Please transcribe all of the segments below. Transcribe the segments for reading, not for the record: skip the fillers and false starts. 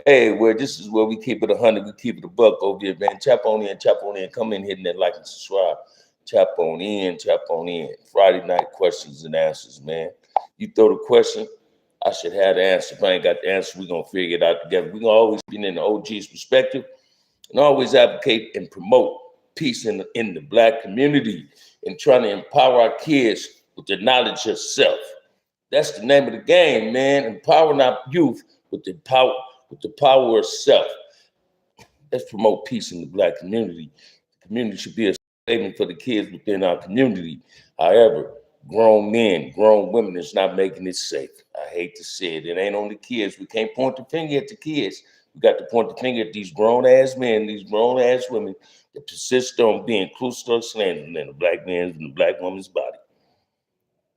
Hey, well, this is where we keep it 100, we keep it a buck over here, man. Tap on in, come in, hitting that like and subscribe. Tap on in. Friday night questions and answers, man. You throw the question, I should have the answer. If I ain't got the answer, we're gonna figure it out together. We're gonna always be in the OG's perspective and always advocate and promote peace in the black community and trying to empower our kids with the knowledge of self. That's the name of the game, man. Empowering our youth with the power of self. Let's promote peace in the black community. The community should be a statement for the kids within our community. However, grown men, grown women is not making it safe. I hate to say it. It ain't on the kids. We can't point the finger at the kids. We got to point the finger at these grown-ass men, these grown-ass women that persist on being inclusive or slandering in the black man's and the black woman's body.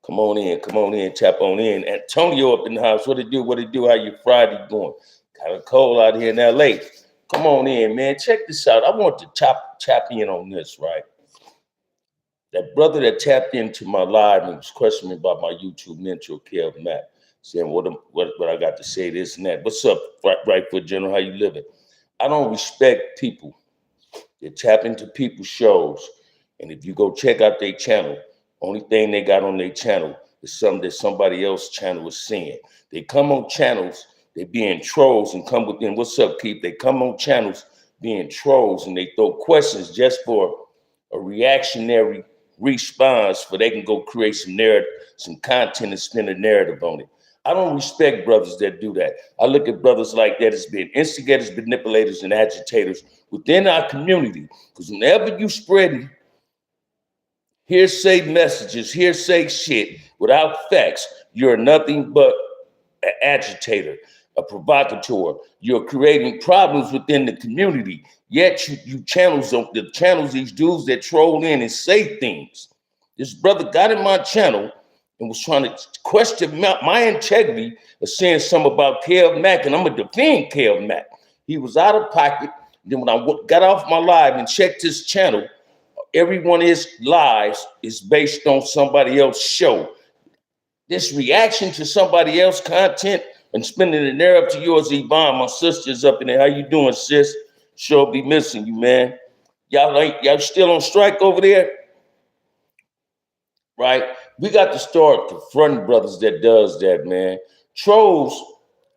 Come on in, tap on in. Antonio up in the house. What it do? How your Friday going? Kind of cold out here in LA. Come on in, man. Check this out. I want to tap in on this, right? That brother that tapped into my live and was questioning about my YouTube mentor, Kev Matt, saying what I got to say, this and that. What's up, right foot general? How you living? I don't respect people that tap into people's shows, and if you go check out their channel, only thing they got on their channel is something that somebody else's channel is seeing. They come on channels, they being trolls and come within. What's up, Keith? They come on channels being trolls and they throw questions just for a reactionary response, for they can go create some narrative, some content and spin a narrative on it. I don't respect brothers that do that. I look at brothers like that as being instigators, manipulators, and agitators within our community. Because whenever you spread hearsay messages, hearsay shit without facts, you're nothing but an agitator, a provocateur. You're creating problems within the community. Yet you channels these dudes that troll in and say things. This brother got in my channel and was trying to question my integrity of saying something about Kev Mack, and I'm gonna defend Kev Mack. He was out of pocket. Then when I got off my live and checked his channel, every one of his lives is based on somebody else's show. This reaction to somebody else's content and spinning the narrative to yours, Yvonne, my sister's up in there. How you doing, sis? Sure be missing you, man. Y'all still on strike over there? Right? We got to start confronting brothers that does that, man. Trolls,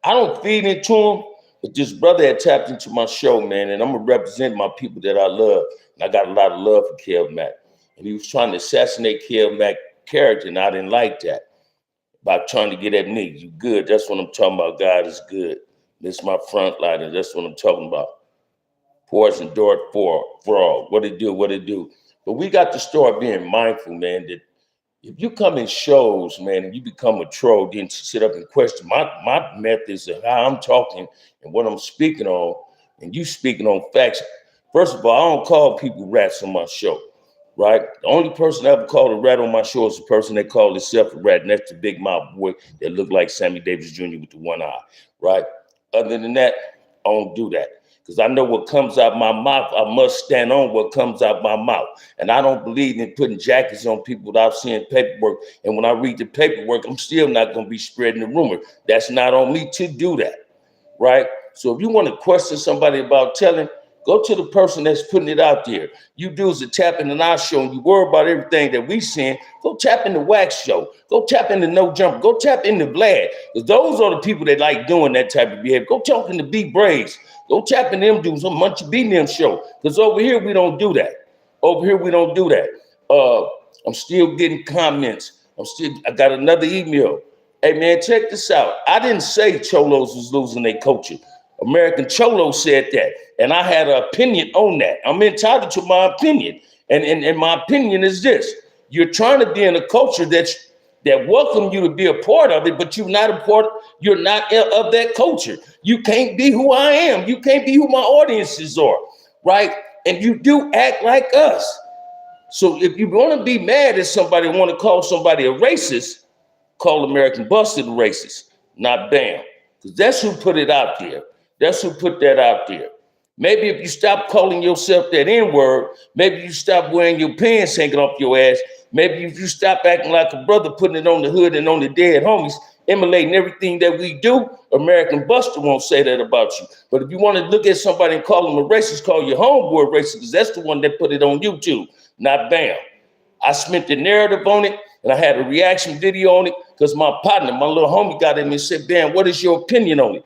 I don't feed into them, but this brother had tapped into my show, man, and I'm going to represent my people that I love. And I got a lot of love for Kev Mack. And he was trying to assassinate Kev Mack's character, and I didn't like that. By trying to get at me. You good. That's what I'm talking about. God is good. This is my front liner. That's what I'm talking about. Poison dart fraud. What it do? But we got to start being mindful, man, that if you come in shows, man, and you become a troll, then sit up and question my methods of how I'm talking and what I'm speaking on, and you speaking on facts. First of all, I don't call people rats on my show, right? The only person I ever called a rat on my show is the person that called himself a rat, and that's the big mouth boy that looked like Sammy Davis Jr. with the one eye, right? Other than that, I don't do that. Because I know what comes out my mouth, I must stand on what comes out my mouth. And I don't believe in putting jackets on people without seeing paperwork. And when I read the paperwork, I'm still not going to be spreading the rumor. That's not on me to do that, right? So if you want to question somebody about telling, go to the person that's putting it out there. You dudes are tapping in our show and you worry about everything that we seeing. Go tap in the Wax Show. Go tap in the No Jump. Go tap in the Vlad. Because those are the people that like doing that type of behavior. Go talk in the Big Braves. Go tap in them dudes on Munchie B them show. Because over here, we don't do that. I'm still getting comments. I got another email. Hey, man, check this out. I didn't say Cholos was losing their culture. American Cholo said that, and I had an opinion on that. I'm entitled to my opinion, and my opinion is this: you're trying to be in a culture that welcome you to be a part of it, but you're not You're not of that culture. You can't be who I am. You can't be who my audiences are, right? And you do act like us. So if you want to be mad at somebody, want to call somebody a racist, call American Busted a racist, not Bamm, because that's who put it out there. That's who put that out there. Maybe if you stop calling yourself that N-word, maybe you stop wearing your pants hanging off your ass, maybe if you stop acting like a brother putting it on the hood and on the dead homies, emulating everything that we do, American Buster won't say that about you. But if you want to look at somebody and call them a racist, call your homeboy racist, because that's the one that put it on YouTube, not Bamm. I spent the narrative on it, and I had a reaction video on it because my partner, my little homie, got in and said, Bamm, what is your opinion on it?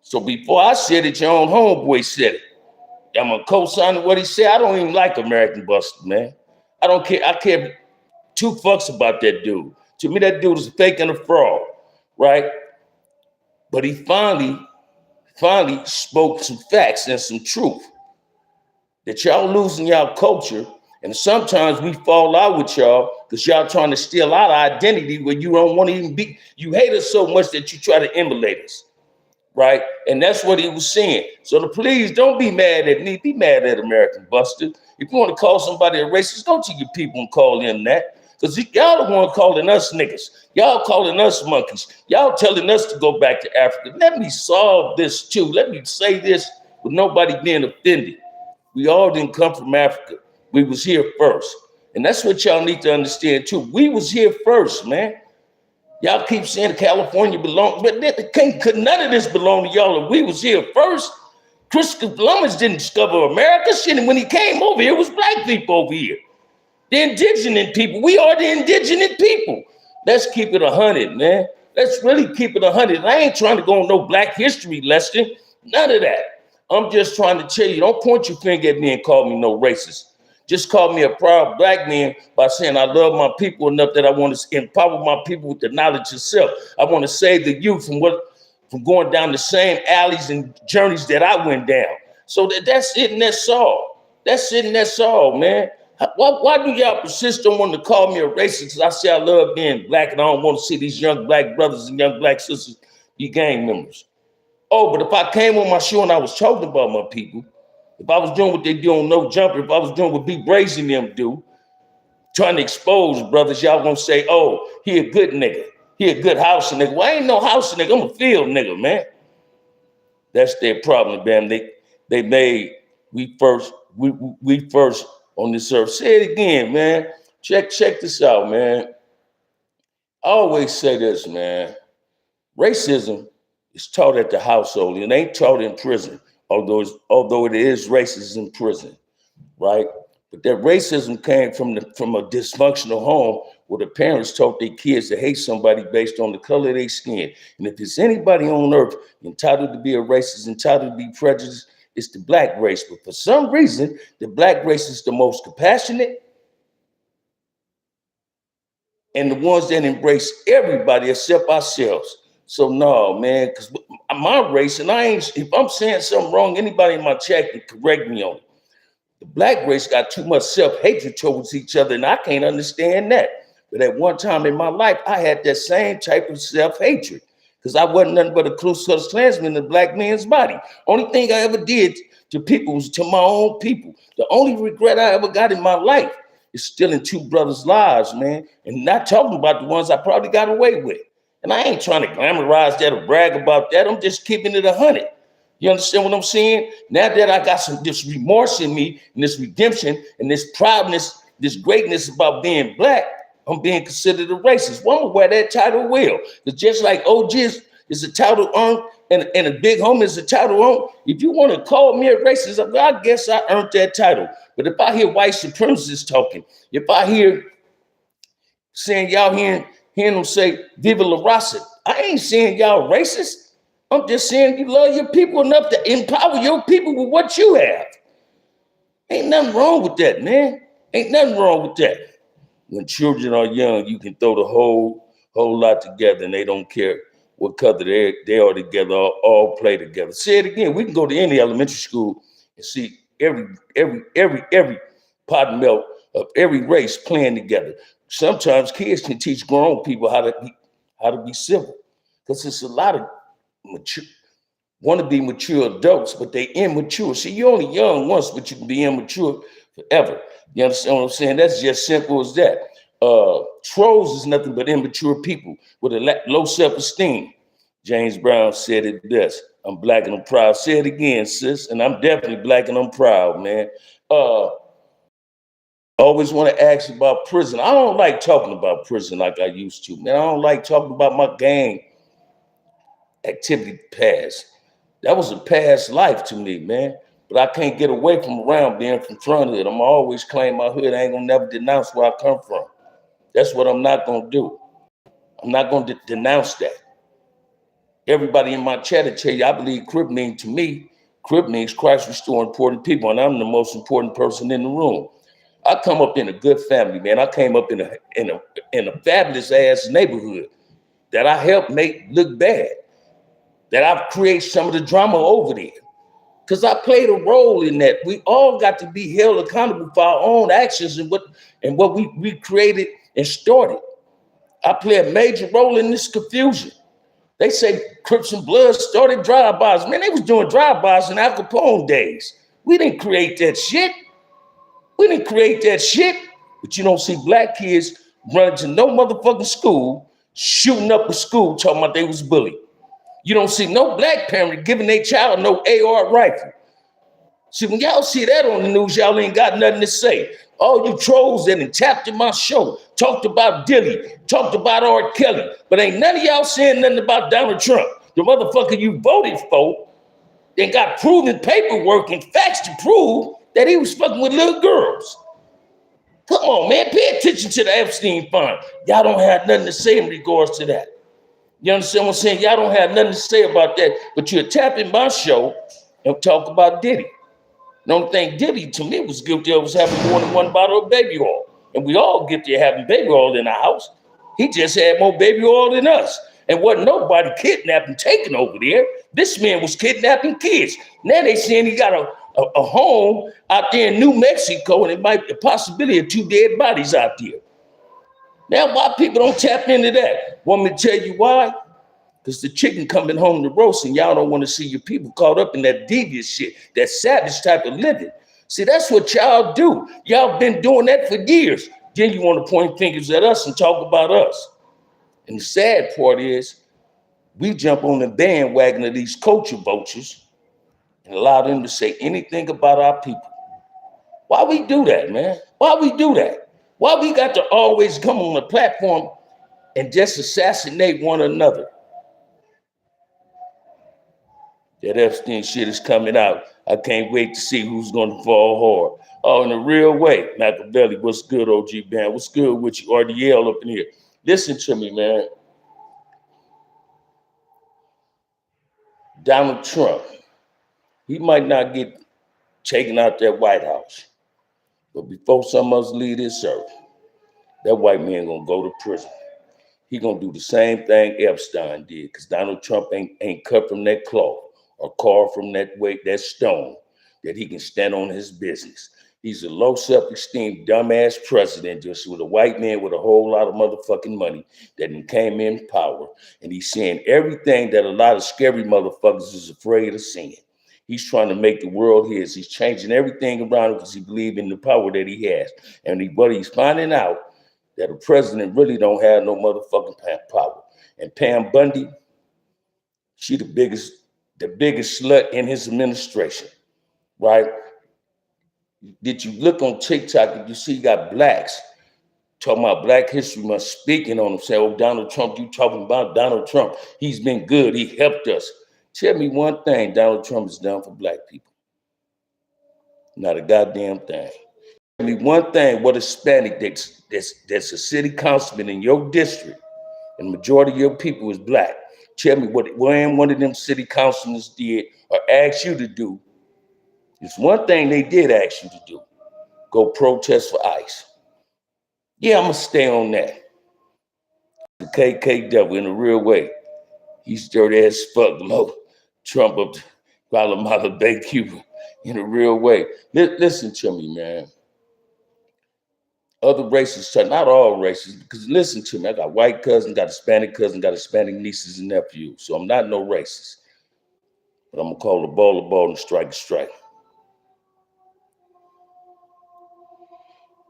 So before I said it, your own homeboy said it. I'm going to co-sign what he said. I don't even like American Buster, man. I don't care. I care two fucks about that dude. To me, that dude is a fake and a fraud, right? But he finally spoke some facts and some truth. That y'all losing y'all culture, and sometimes we fall out with y'all because y'all trying to steal our identity where you don't want to even be. You hate us so much that you try to emulate us, right? And that's what he was saying. So please don't be mad at me. Be mad at American Buster. If you want to call somebody a racist, go to your people and call them that. Because y'all the one calling us niggas. Y'all calling us monkeys. Y'all telling us to go back to Africa. Let me solve this too. Let me say this with nobody being offended. We all didn't come from Africa. We was here first. And that's what y'all need to understand too. We was here first, man. Y'all keep saying California belongs, but could none of this belong to y'all if we was here first. Christopher Columbus didn't discover America. Shit, and when he came over here, it was black people over here. The indigenous people. We are the indigenous people. Let's keep it 100, man. Let's really keep it 100. I ain't trying to go on no black history lesson. None of that. I'm just trying to tell you, don't point your finger at me and call me no racist. Just call me a proud black man by saying I love my people enough that I want to empower my people with the knowledge of self. I want to save the youth from going down the same alleys and journeys that I went down. So that's it and that's all. That's it and that's all, man. Why do y'all persist on wanting to call me a racist? Because I say I love being black and I don't want to see these young black brothers and young black sisters be gang members. Oh, but if I came on my show and I was talking about my people, if I was doing what they do on No Jumper, if I was doing what B Brazy and them do, trying to expose brothers, y'all gonna say, oh, he a good nigga. He a good house nigga. Well, I ain't no house nigga. I'm a field nigga, man. That's their problem, Bamm. They made we first on this earth. Say it again, man. Check this out, man. I always say this, man. Racism is taught at the household. It ain't taught in prison, although it is racist in prison, right? But that racism came from a dysfunctional home where the parents taught their kids to hate somebody based on the color of their skin. And if there's anybody on earth entitled to be a racist, entitled to be prejudiced, it's the black race. But for some reason, the black race is the most compassionate and the ones that embrace everybody except ourselves. So no, man, because my race, and if I'm saying something wrong, anybody in my chat can correct me on it. The black race got too much self-hatred towards each other, and I can't understand that. But at one time in my life, I had that same type of self-hatred because I wasn't nothing but a Ku Klux Klansman in the black man's body. Only thing I ever did to people was to my own people. The only regret I ever got in my life is stealing two brothers' lives, man, and not talking about the ones I probably got away with. And I ain't trying to glamorize that or brag about that. I'm just keeping it 100. You understand what I'm saying? Now that I got this remorse in me and this redemption and this proudness, this greatness about being black, I'm being considered a racist. Well, I'm gonna wear that title well. Because just like OG is a title earned and a big homie is a title earned, if you want to call me a racist, I guess I earned that title. But if I hear white supremacists talking, if I hear saying y'all hearing them say Viva La Raza, I ain't saying y'all racist. I'm just saying you love your people enough to empower your people with what you have. Ain't nothing wrong with that, man. Ain't nothing wrong with that. When children are young, you can throw the whole lot together and they don't care what color they are together, all play together. Say it again. We can go to any elementary school and see every pot and milk of every race playing together. Sometimes kids can teach grown people how to be civil. Because it's a lot of mature, want to be mature adults, but they immature. See, you're only young once, but you can be immature forever. You understand what I'm saying? That's just simple as that. Trolls is nothing but immature people with a low self-esteem. James Brown said it best. I'm black and I'm proud. Say it again, sis. And I'm definitely black and I'm proud, man. always want to ask about prison. I don't like talking about prison like I used to, man. I don't like talking about my gang activity past. That was a past life to me, man. But I can't get away from around being from front hood. I'm always claim my hood. I ain't gonna never denounce where I come from. That's what I'm not gonna do. I'm not gonna denounce that. Everybody in my chat will tell you, I believe Crip means, to me, Crip means Christ restore important people, and I'm the most important person in the room. I come up in a good family, man. I came up in a fabulous ass neighborhood that I helped make look bad, that I've created some of the drama over there. Because I played a role in that. We all got to be held accountable for our own actions and what we created and started. I play a major role in this confusion. They say Crips and Bloods started drive-bys. Man, they was doing drive-bys in Al Capone days. We didn't create that shit. We didn't create that shit. But you don't see black kids running to no motherfucking school, shooting up a school, talking about they was bullied. You don't see no black parent giving their child no AR rifle. See, when y'all see that on the news, y'all ain't got nothing to say. All you trolls that tapped in my show, talked about Diddy, talked about R. Kelly, but ain't none of y'all saying nothing about Donald Trump, the motherfucker you voted for, and got proven paperwork and facts to prove that he was fucking with little girls. Come on, man, pay attention to the Epstein fund. Y'all don't have nothing to say in regards to that. You understand what I'm saying? Y'all don't have nothing to say about that, but you're tapping my show and talk about Diddy. The only thing Diddy, to me, was guilty of was having more than one bottle of baby oil. And we all guilty of having baby oil in our house. He just had more baby oil than us. And wasn't nobody kidnapping, taking over there. This man was kidnapping kids. Now they saying he got a home out there in New Mexico, and it might be a possibility of 2 dead bodies out there. Now, why people don't tap into that? Want me to tell you why? Because the chicken coming home to roast, and y'all don't want to see your people caught up in that devious shit, that savage type of living. See, that's what y'all do. Y'all been doing that for years. Then you want to point fingers at us and talk about us. And the sad part is, we jump on the bandwagon of these culture vultures and allow them to say anything about our people. Why we do that, man? Why we do that? Why we got to always come on the platform and just assassinate one another? That Epstein shit is coming out. I can't wait to see who's going to fall hard. Oh, in a real way. Machiavelli, what's good, OG Bamm? What's good with you? RDL up in here. Listen to me, man. Donald Trump, he might not get taken out that White House. But before some of us leave this earth, that white man gonna go to prison. He gonna do the same thing Epstein did, because Donald Trump ain't cut from that cloth or carved from that weight, that stone, that he can stand on his business. He's a low self-esteem, dumbass president, just with a white man with a whole lot of motherfucking money that came in power. And he's saying everything that a lot of scary motherfuckers is afraid of seeing. He's trying to make the world his. He's changing everything around him because he believes in the power that he has. And what he's finding out, that a president really don't have no motherfucking power. And Pam Bundy, she the biggest slut in his administration, right? Did you look on TikTok? Did you see you got blacks talking about Black History Month, speaking on him, saying, oh, Donald Trump, you talking about Donald Trump. He's been good. He helped us. Tell me one thing Donald Trump has done for black people. Not a goddamn thing. Tell me one thing, what Hispanic that's a city councilman in your district, and the majority of your people is black. Tell me what one of them city councilmen did or asked you to do. It's one thing they did ask you to do. Go protest for ICE. Yeah, I'm gonna stay on that. The KK devil in a real way. He's dirty as fuck, low. Trump up Guatemala Bay, Cuba in a real way. Listen to me, man. Other races, not all races, because listen to me, I got white cousins, got Hispanic cousins, got Hispanic nieces and nephews. So I'm not no racist. But I'm gonna call a ball and strike a strike.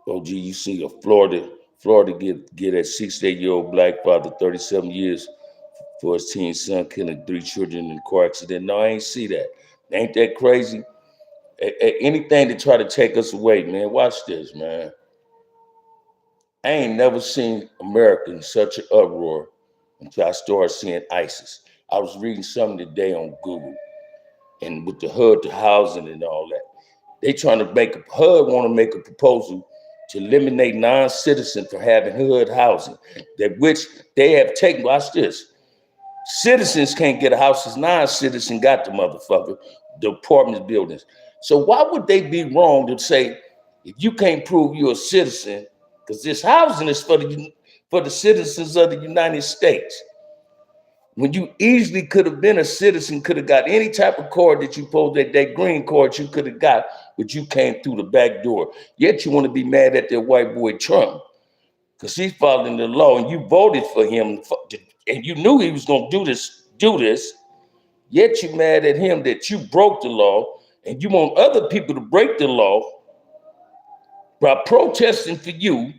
OG, you see a Florida get a 68-year-old black father 37 years for his teen son killing 3 children in a car accident. No, I ain't see that. Ain't that crazy? Anything to try to take us away, man. Watch this, man. I ain't never seen America in such an uproar until I started seeing ISIS. I was reading something today on Google, and with the HUD to housing and all that, they trying to make HUD want to make a proposal to eliminate non-citizens from having HUD housing, that which they have taken. Watch this. Citizens can't get a house as non-citizen got the motherfucker, the apartment buildings. So why would they be wrong to say, if you can't prove you're a citizen, because this housing is for the citizens of the United States, when you easily could have been a citizen, could have got any type of card that you pulled, that green card you could have got, but you came through the back door. Yet you want to be mad at that white boy Trump because he's following the law and you voted for him and you knew he was going to do this. Yet you mad at him that you broke the law and you want other people to break the law by protesting for you,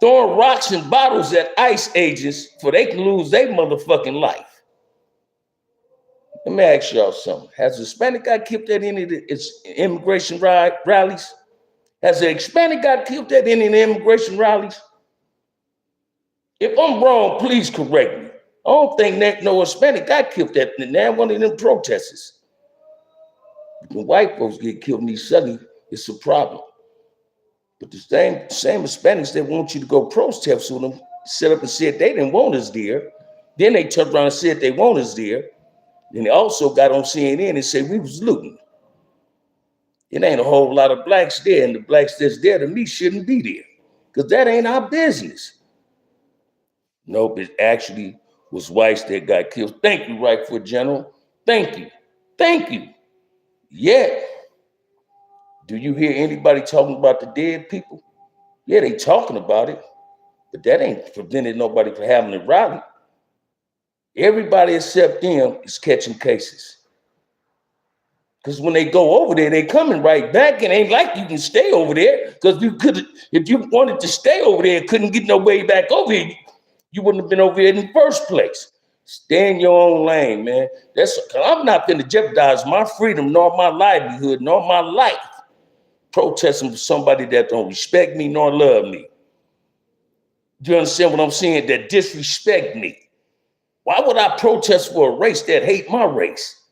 throwing rocks and bottles at ICE agents so they can lose their motherfucking life. Let me ask y'all something. Has a Hispanic guy killed at any of its immigration rallies? Has an Hispanic guy killed at any of the immigration rallies? If I'm wrong, please correct me. I don't think that no Hispanic got killed at one of them protests. When white folks get killed in these cities, it's a problem. But the same Hispanics that want you to go protest with them set up and said they didn't want us there. Then they turned around and said they want us there. Then they also got on CNN and said we was looting. It ain't a whole lot of blacks there, and the blacks that's there to me shouldn't be there because that ain't our business. Nope, it actually was whites that got killed. Thank you, Right Foot General. Thank you. Thank you. Yet, do you hear anybody talking about the dead people? Yeah, they talking about it, but that ain't prevented nobody from having a rally. Everybody except them is catching cases. Because when they go over there, they coming right back, and ain't like you can stay over there. Because you could, if you wanted to stay over there and couldn't get no way back over here, you wouldn't have been over here in the first place. Stay in your own lane, man. I'm not going to jeopardize my freedom, nor my livelihood, nor my life, protesting for somebody that don't respect me nor love me. Do you understand what I'm saying? That disrespect me. Why would I protest for a race that hate my race?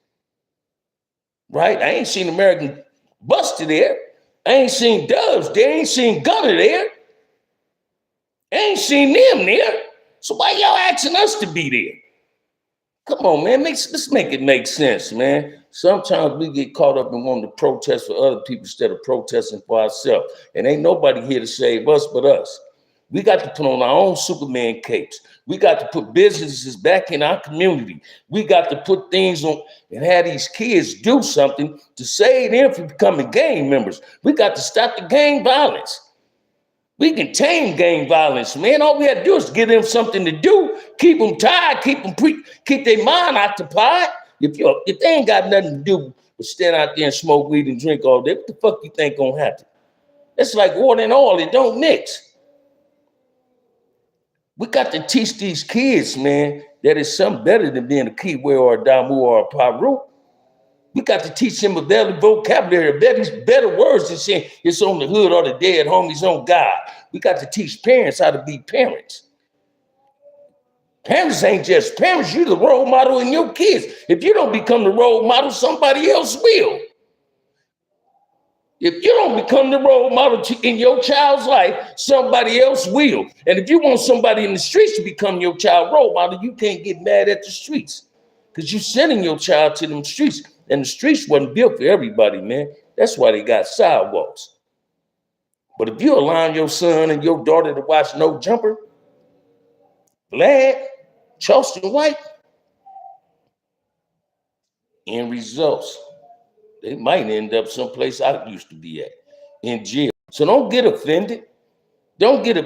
Right? I ain't seen American Buster there. I ain't seen Dubs there. I ain't seen Gunner there. I ain't seen them there. So why y'all asking us to be there? Come on, man. Let's make it make sense, man. Sometimes we get caught up in wanting to protest for other people instead of protesting for ourselves. And ain't nobody here to save us but us. We got to put on our own Superman capes. We got to put businesses back in our community. We got to put things on and have these kids do something to save them from becoming gang members. We got to stop the gang violence. We can tame gang violence, man. All we have to do is give them something to do, keep them tired, keep their mind occupied. If they ain't got nothing to do but stand out there and smoke weed and drink all day, what the fuck you think gonna happen? It's like water and oil, it don't mix. We got to teach these kids, man, that it's something better than being a Kiwi or a Damu or a Paru. We got to teach them a better vocabulary, better words than saying it's on the hood or the dead homies on God. We got to teach parents how to be parents. Parents ain't just parents. You're the role model in your kids. If you don't become the role model, somebody else will. If you don't become the role model in your child's life, somebody else will. And if you want somebody in the streets to become your child role model, you can't get mad at the streets because you're sending your child to them streets. And the streets wasn't built for everybody, man. That's why they got sidewalks. But if you allow your son and your daughter to watch No Jumper, Vlad, Charleston White, end results, they might end up someplace I used to be at, in jail. So don't get offended. Don't get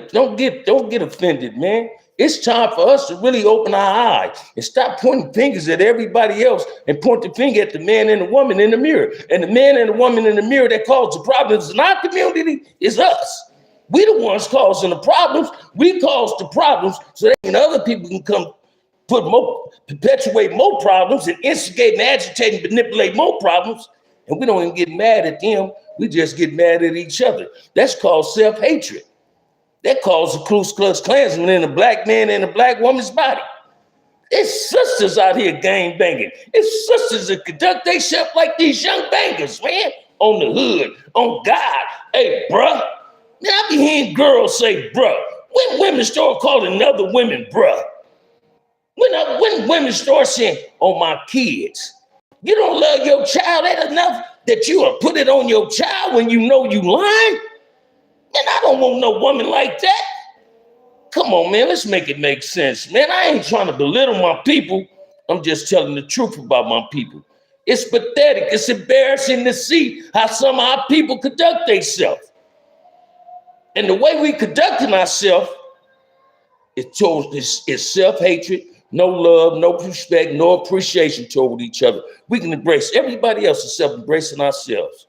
offended, man. It's time for us to really open our eyes and stop pointing fingers at everybody else and point the finger at the man and the woman in the mirror. And the man and the woman in the mirror that cause the problems in our community is us. We the ones causing the problems. We cause the problems so that other people can come perpetuate more problems and instigate and agitate and manipulate more problems. And we don't even get mad at them. We just get mad at each other. That's called self-hatred. That calls the Ku Klux Klansman in a black man and a black woman's body. It's sisters out here gang banging. It's sisters that conduct themselves like these young bangers, man. On the hood, on God. Hey, bruh. Man, I be hearing girls say, bruh. When women start calling other women bruh? When women start saying, oh, my kids. You don't love your child that enough that you will put it on your child when you know you lying? Man, I don't want no woman like that. Come on, man, let's make it make sense. Man, I ain't trying to belittle my people. I'm just telling the truth about my people. It's pathetic. It's embarrassing to see how some of our people conduct themselves. And the way we conducting ourselves is self-hatred, no love, no respect, no appreciation toward each other. We can embrace everybody else except embracing ourselves.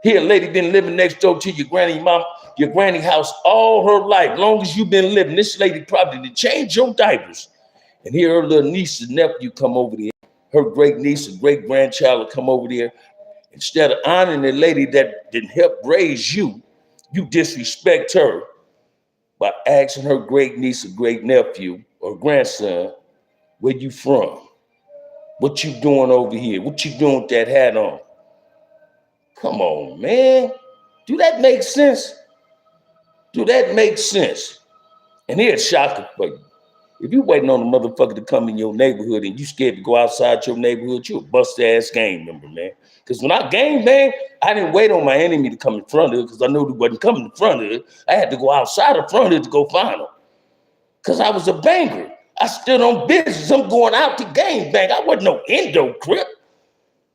Here, a lady been living next door to your granny house all her life. Long as you've been living, this lady probably did change your diapers. And here her little niece and nephew come over there. Her great niece and great grandchild will come over there. Instead of honoring the lady that didn't help raise you, you disrespect her by asking her great niece or great nephew or grandson, where you from? What you doing over here? What you doing with that hat on? Come on, man. Do that make sense? Do that make sense? And here's a shocker for you. If you waiting on a motherfucker to come in your neighborhood and you scared to go outside your neighborhood, you a bust-ass gang member, man. Because when I gang bang, I didn't wait on my enemy to come in front of it because I knew he wasn't coming in front of it. I had to go outside in front of it to go find him. Because I was a banger. I stood on business. I'm going out to gang bang. I wasn't no Indo Crip.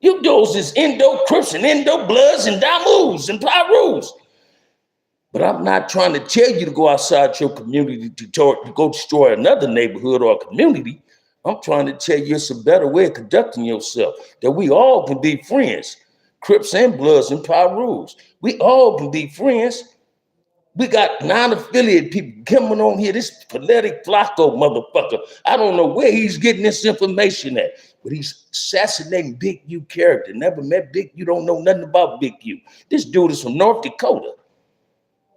You those is Indo Crips and Indo Bloods and Damus and Pyrus. But I'm not trying to tell you to go outside your community to go destroy another neighborhood or community. I'm trying to tell you it's a better way of conducting yourself, that we all can be friends, Crips and Bloods and Pyrus. We all can be friends. We got non-affiliated people coming on here. This pathetic Flacco motherfucker. I don't know where he's getting this information at, but he's assassinating Big U character. Never met Big U, don't know nothing about Big U. This dude is from North Dakota.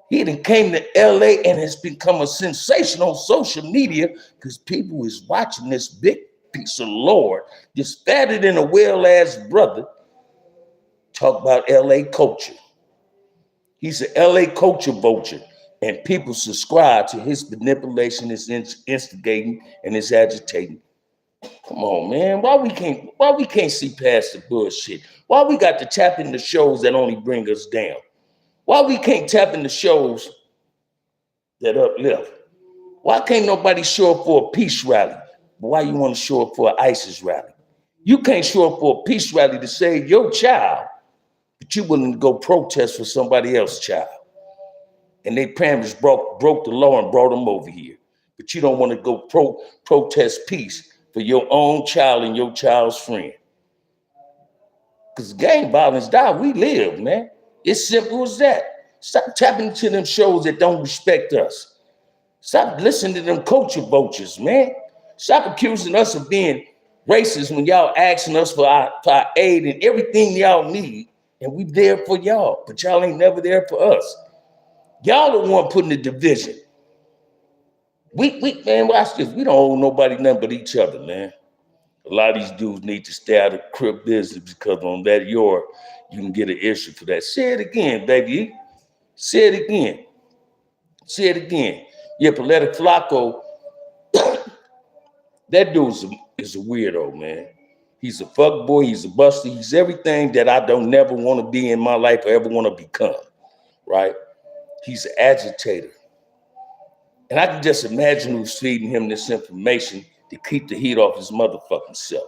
He then came to LA and has become a sensation on social media because people is watching this big piece of lord, this fatter than a well-ass brother, talk about LA culture. He's an LA culture vulture, and people subscribe to his manipulation, his instigating, and his agitating. Come on, man. Why we can't see past the bullshit? Why we got to tap into shows that only bring us down? Why we can't tap into shows that uplift? Why can't nobody show up for a peace rally? But why you want to show up for an ISIS rally? You can't show up for a peace rally to save your child, but you willing to go protest for somebody else's child. And they parents broke the law and brought them over here. But you don't want to go protest peace for your own child and your child's friend. Because gang violence die, we live, man. It's simple as that. Stop tapping into them shows that don't respect us. Stop listening to them culture vultures, man. Stop accusing us of being racist when y'all asking us for our aid and everything y'all need. And we there for y'all, but y'all ain't never there for us. Y'all the one putting the division. Man, watch this. We don't owe nobody nothing but each other, man. A lot of these dudes need to stay out of Crip business because on that you can get an issue for that. Say it again, baby. Say it again. Say it again. Yeah, Pauletta Flacco, that dude is a weirdo, man. He's a fuck boy. He's a buster. He's everything that I don't never want to be in my life or ever want to become, right? He's an agitator. And I can just imagine who's feeding him this information to keep the heat off his motherfucking self.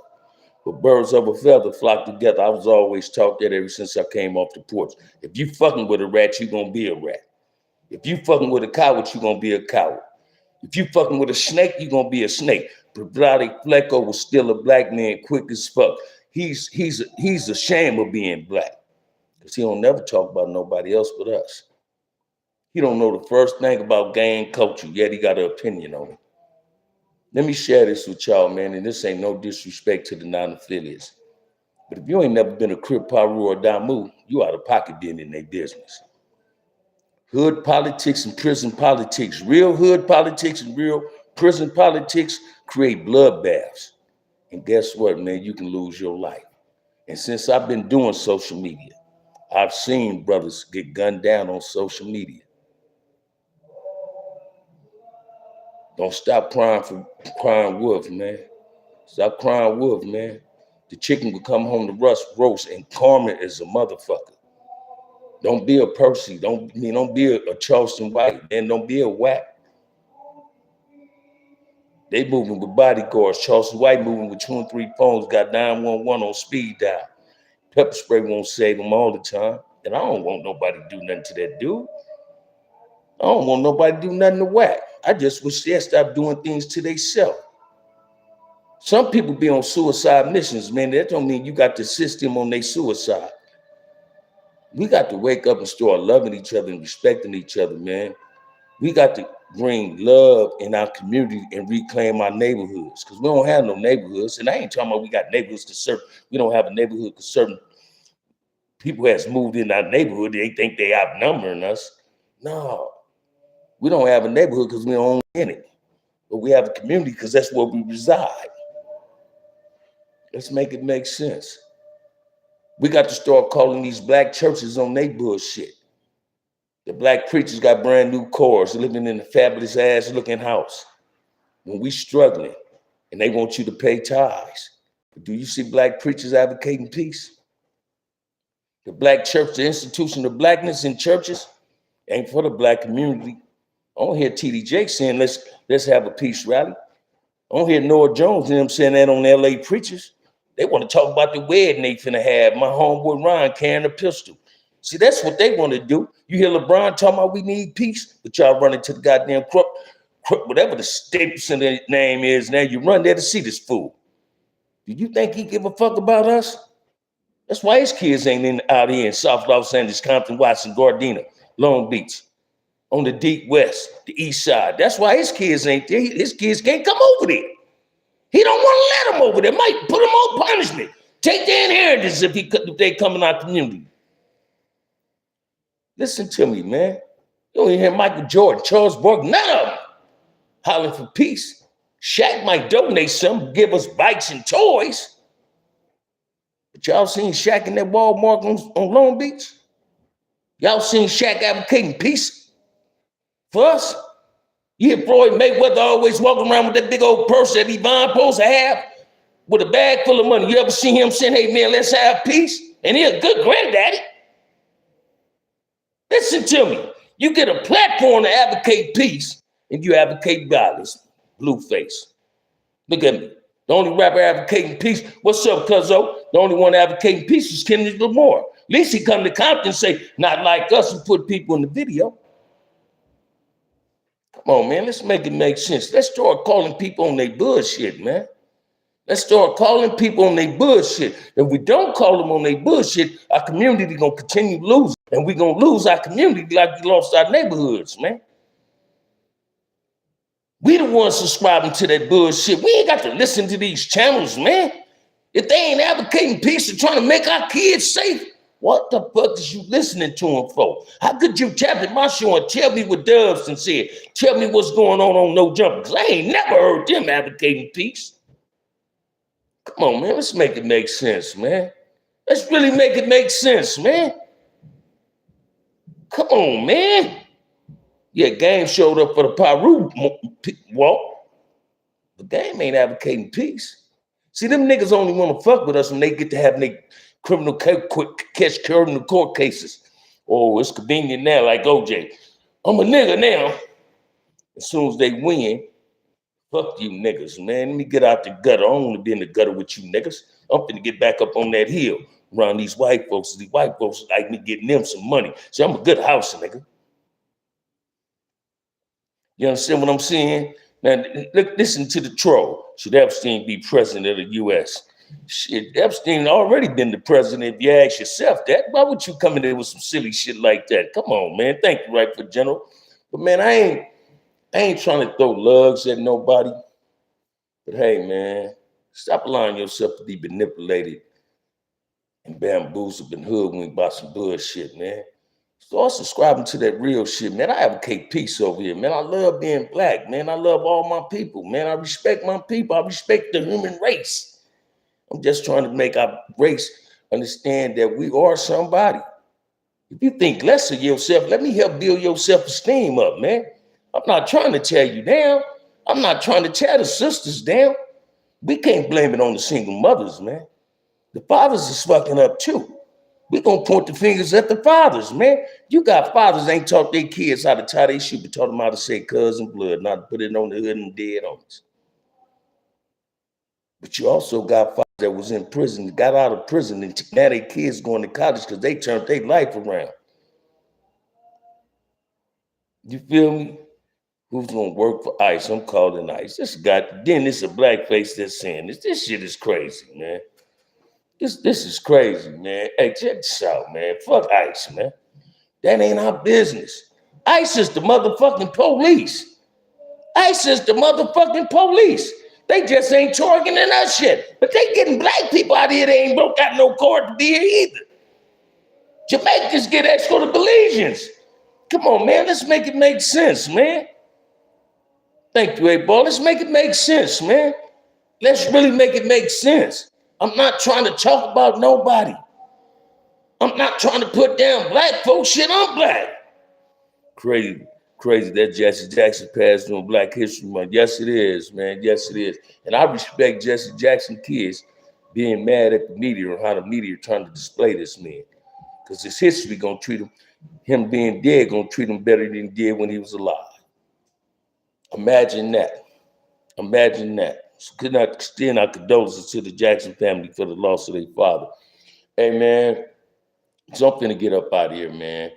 But birds of a feather flock together. I was always taught that ever since I came off the porch. If you fucking with a rat, you're going to be a rat. If you fucking with a coward, you're going to be a coward. If you fucking with a snake, you're going to be a snake. Brody Flecko was still a black man, quick as fuck. He's ashamed of being black because he don't never talk about nobody else but us. He don't know the first thing about gang culture, yet he got an opinion on it. Let me share this with y'all, man, and this ain't no disrespect to the non-affiliates. But if you ain't never been a Crip, Paru, or Damu, you out of pocket being in their business. Hood politics and prison politics, real hood politics and real prison politics create bloodbaths. And guess what, man? You can lose your life. And since I've been doing social media, I've seen brothers get gunned down on social media. Don't stop crying wolf, man. Stop crying wolf, man. The chicken will come home to roast, and karma is a motherfucker. Don't be a Percy. Don't be a Charleston White, man. Don't be a whack. They moving with bodyguards. Charleston White moving with 2 and 3 phones, got 911 on speed dial. Pepper spray won't save them all the time. And I don't want nobody to do nothing to that dude. I don't want nobody to do nothing to whack. I just wish they'd stop doing things to themselves. Some people be on suicide missions, man. That don't mean you got to assist them on their suicide. We got to wake up and start loving each other and respecting each other, man. We got to bring love in our community and reclaim our neighborhoods, because we don't have no neighborhoods. And I ain't talking about we got neighborhoods because we don't have a neighborhood because certain people has moved in our neighborhood. They think they outnumbering us. No, we don't have a neighborhood because we don't own in it. But we have a community because that's where we reside. Let's make it make sense. We got to start calling these black churches on their bullshit. The black preachers got brand new cars, living in a fabulous ass looking house. When we struggling and they want you to pay tithes. But do you see black preachers advocating peace? The black church, the institution of blackness in churches ain't for the black community. I don't hear TD Jakes saying let's have a peace rally. I don't hear Noah Jones and them saying that on LA preachers. They want to talk about the wedding they finna have. My homeboy Ryan carrying a pistol. See, that's what they want to do. You hear LeBron talking about we need peace, but y'all run into the goddamn crook, whatever the Stapleton name is. Now you run there to see this fool. Do you think he give a fuck about us? That's why his kids ain't out here in South Los Angeles, Compton, Watson, Gardena, Long Beach, on the deep west, the east side. That's why his kids ain't there. His kids can't come over there. He don't want to let them over there. Might put them on punishment. Take their inheritance if they come in our community. Listen to me, man. You don't even hear Michael Jordan, Charles Barkley, none of them hollering for peace. Shaq might donate some, give us bikes and toys. But y'all seen Shaq in that Walmart on Long Beach? Y'all seen Shaq advocating peace for us? You hear Floyd Mayweather always walking around with that big old purse that Yvonne supposed to have with a bag full of money. You ever see him saying, hey, man, let's have peace? And he a good granddaddy. Listen to me. You get a platform to advocate peace and you advocate violence. Blueface. Look at me. The only rapper advocating peace. What's up, cuzzo? The only one advocating peace is Kendrick Lamar. At least he come to Compton and say, not like us, and put people in the video. Come on, man. Let's make it make sense. Let's start calling people on their bullshit, man. Let's start calling people on their bullshit. If we don't call them on their bullshit, our community gonna continue losing. And we're gonna lose our community like we lost our neighborhoods, man. We the ones subscribing to that bullshit. We ain't got to listen to these channels, man. If they ain't advocating peace and trying to make our kids safe, what the fuck is you listening to them for? How could you tap in my show and tell me what Dubson said? Tell me what's going on No Jumper, because I ain't never heard them advocating peace. Come on, man, let's make it make sense, man. Let's really make it make sense, man. Come on, man. Yeah, Game showed up for the Paru walk. The Game ain't advocating peace. See, them niggas only want to fuck with us when they get to have their criminal catch criminal court cases. Oh, it's convenient now, like OJ. I'm a nigga now. As soon as they win, fuck you niggas, man. Let me get out the gutter. I don't want to be in the gutter with you niggas. I'm finna get back up on that hill around these white folks. These white folks like me getting them some money. See, I'm a good house nigga. You understand what I'm saying? Now, listen to the troll. Should Epstein be president of the U.S.? Shit, Epstein already been the president. If you ask yourself that, why would you come in there with some silly shit like that? Come on, man. Thank you, right, for general. But man, I ain't trying to throw lugs at nobody. But hey, man, stop allowing yourself to be manipulated and bamboozled and hoodwinked by some bullshit, man. Start subscribing to that real shit, man. I advocate peace over here, man. I love being black, man. I love all my people, man. I respect my people. I respect the human race. I'm just trying to make our race understand that we are somebody. If you think less of yourself, let me help build your self-esteem up, man. I'm not trying to tear you down. I'm not trying to tear the sisters down. We can't blame it on the single mothers, man. The fathers is fucking up too. We're gonna point the fingers at the fathers, man. You got fathers ain't taught their kids how to tie their shoe, but taught them how to say cousin blood, not to put it on the hood and dead on us. But you also got fathers that was in prison, got out of prison, and now their kids going to college because they turned their life around. You feel me? Who's gonna work for ICE? I'm calling ICE. Then this a black face that's saying this. This shit is crazy, man. This is crazy, man. Hey, check this out, man. Fuck ICE, man. That ain't our business. ICE is the motherfucking police. ICE is the motherfucking police. They just ain't targeting us shit. But they getting black people out here. They ain't got no card to be here either. Jamaicans get escorted Belizeans. Come on, man. Let's make it make sense, man. Thank you, A-Ball. Let's make it make sense, man. Let's really make it make sense. I'm not trying to talk about nobody. I'm not trying to put down black folks. Shit, I'm black. Crazy that Jesse Jackson passed on Black History Month. Yes, it is, man. Yes, it is. And I respect Jesse Jackson kids being mad at the media on how the media trying to display this man. Because his history gonna treat him being dead gonna treat him better than he did when he was alive. Imagine that. Imagine that. So could not extend our condolences to the Jackson family for the loss of their father. Hey, man, so I'm finna get up out of here, man.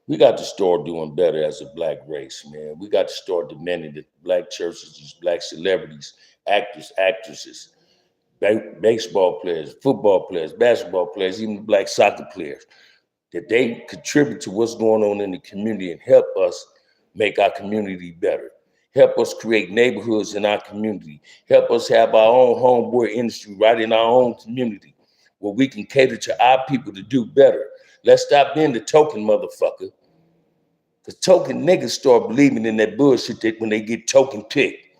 We got to start doing better as a black race, man. We got to start demanding that black churches, these black celebrities, actors, actresses, baseball players, football players, basketball players, even black soccer players, that they contribute to what's going on in the community and help us make our community better. Help us create neighborhoods in our community. Help us have our own homeboy industry right in our own community where we can cater to our people to do better. Let's stop being the token motherfucker. Because token niggas start believing in that bullshit that when they get token picked.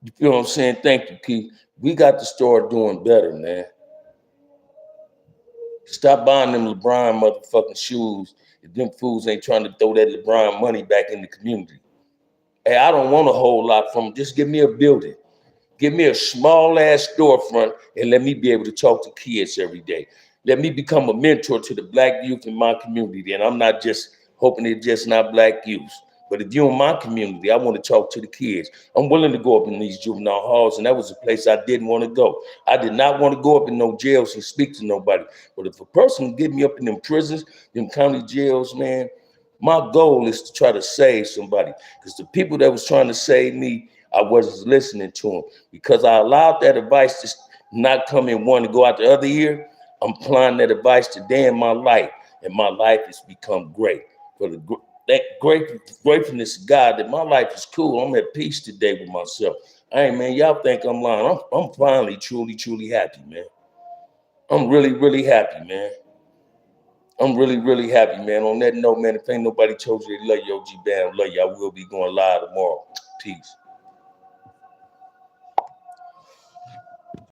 You feel what I'm saying? Thank you, Keith. We got to start doing better, man. Stop buying them LeBron motherfucking shoes if them fools ain't trying to throw that LeBron money back in the community. Hey, I don't want a whole lot from them. Just give me a building. Give me a small ass storefront and let me be able to talk to kids every day. Let me become a mentor to the black youth in my community. And I'm not just hoping it's just not black youth. But if you're in my community, I want to talk to the kids. I'm willing to go up in these juvenile halls, and that was a place I didn't want to go. I did not want to go up in no jails and speak to nobody. But if a person get me up in them prisons, them county jails, man, my goal is to try to save somebody. Because the people that was trying to save me, I wasn't listening to them. Because I allowed that advice to not come in one and go out the other ear, I'm applying that advice today in my life, and my life has become great. For that gratefulness of God that my life is cool. I'm at peace today with myself. Hey, man, y'all think I'm lying. I'm finally, truly happy, man. I'm really happy, man. I'm really happy, man. On that note, man, if ain't nobody told you they love you, OG Bamm, love you. I will be going live tomorrow. Peace.